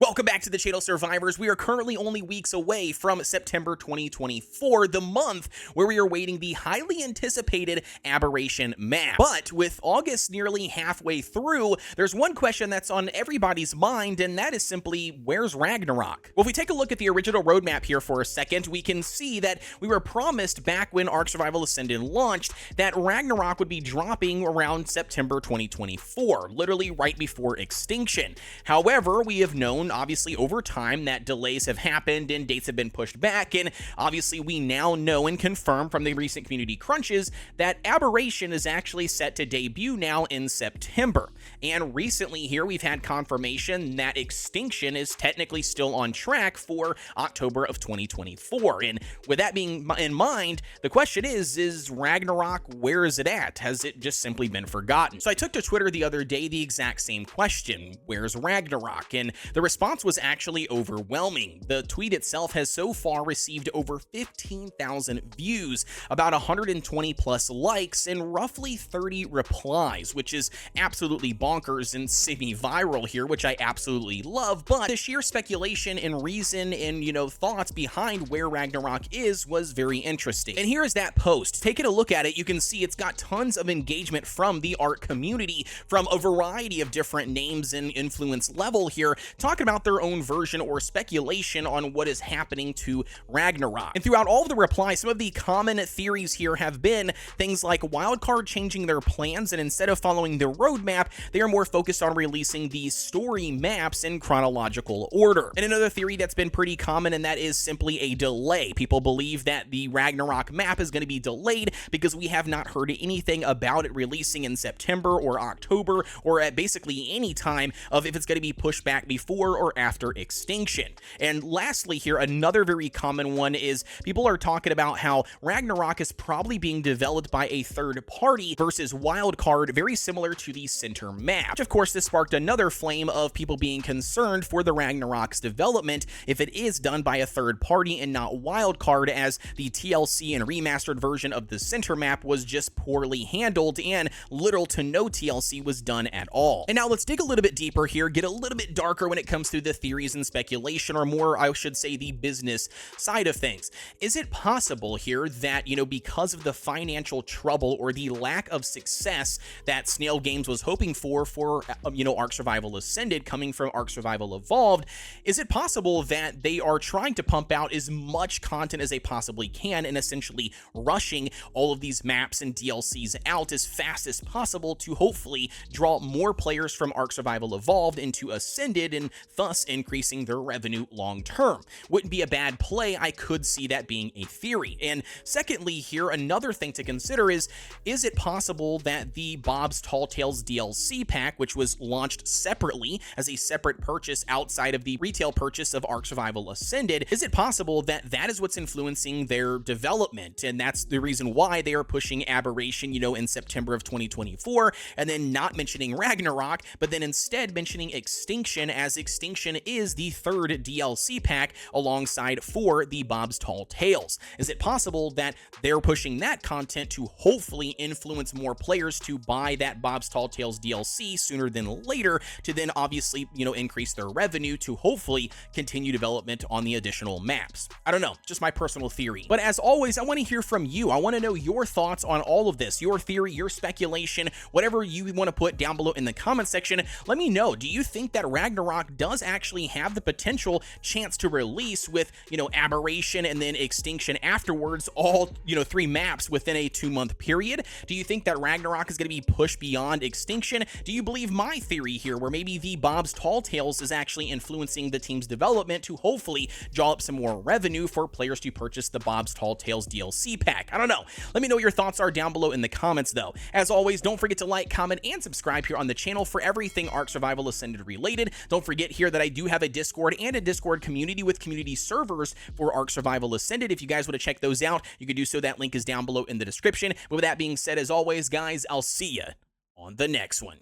Welcome back to the channel, survivors. We are currently only weeks away from September 2024, the month where we are awaiting the highly anticipated Aberration map. But with August nearly halfway through, there's one question that's on everybody's mind, and that is simply, where's Ragnarok? Well, if we take a look at the original roadmap here for a second, we can see that we were promised back when ARK Survival Ascended launched that Ragnarok would be dropping around September 2024, literally right before Extinction. However, we have known obviously over time that delays have happened and dates have been pushed back, and obviously we now know and confirm from the recent community crunches that Aberration is actually set to debut now in September. And recently here we've had confirmation that Extinction is technically still on track for October of 2024. And with that being in mind, the question is Ragnarok, where is it at? Has it just simply been forgotten? So I took to Twitter the other day the exact same question, where's Ragnarok? And the response was actually overwhelming. The tweet itself has so far received over 15,000 views, about 120 plus likes, and roughly 30 replies, which is absolutely bonkers and semi-viral here, which I absolutely love. But the sheer speculation and reason and, thoughts behind where Ragnarok is was very interesting. And here is that post. Taking a look at it, you can see it's got tons of engagement from the ARK community, from a variety of different names and influence level here, talking about their own version or speculation on what is happening to Ragnarok. And throughout all of the replies, some of the common theories here have been things like Wildcard changing their plans, and instead of following the roadmap, they are more focused on releasing these story maps in chronological order. And another theory that's been pretty common, and that is simply a delay. People believe that the Ragnarok map is going to be delayed because we have not heard anything about it releasing in September or October, or at basically any time of if it's going to be pushed back before or after Extinction. And lastly here, another very common one is people are talking about how Ragnarok is probably being developed by a third party versus Wildcard, very similar to the center map. Which of course this sparked another flame of people being concerned for the Ragnarok's development if it is done by a third party and not Wildcard, as the TLC and remastered version of the center map was just poorly handled and little to no TLC was done at all. And now let's dig a little bit deeper here, get a little bit darker when it comes to the theories and speculation, or more, I should say, the business side of things. Is it possible here that, because of the financial trouble or the lack of success that Snail Games was hoping for ARK Survival Ascended coming from ARK Survival Evolved, is it possible that they are trying to pump out as much content as they possibly can and essentially rushing all of these maps and DLCs out as fast as possible to hopefully draw more players from ARK Survival Evolved into Ascended and thus increasing their revenue long term? Wouldn't be a bad play. I could see that being a theory. And secondly here, another thing to consider is it possible that the Bob's Tall Tales DLC pack, which was launched separately as a separate purchase outside of the retail purchase of ARK Survival Ascended, is it possible that that is what's influencing their development, and that's the reason why they are pushing Aberration, in September of 2024, and then not mentioning Ragnarok, but then instead mentioning Extinction, as Extinction is the third DLC pack alongside for the Bob's Tall Tales? Is it possible that they're pushing that content to hopefully influence more players to buy that Bob's Tall Tales DLC sooner than later, to then obviously, increase their revenue to hopefully continue development on the additional maps? I don't know, just my personal theory. But as always, I want to hear from you. I want to know your thoughts on all of this, your theory, your speculation, whatever you want to put down below in the comment section. Let me know, do you think that Ragnarok does actually have the potential chance to release with, Aberration and then Extinction afterwards, all, 3 maps within a 2-month period? Do you think that Ragnarok is going to be pushed beyond Extinction? Do you believe my theory here, where maybe the Bob's Tall Tales is actually influencing the team's development to hopefully draw up some more revenue for players to purchase the Bob's Tall Tales DLC pack? I don't know. Let me know what your thoughts are down below in the comments though. As always, don't forget to like, comment, and subscribe here on the channel for everything ARK Survival Ascended related. Don't forget here that I do have a Discord and a Discord community with community servers for ARK Survival Ascended. If you guys want to check those out, you can do so. That link is down below in the description. But with that being said, as always, guys, I'll see you on the next one.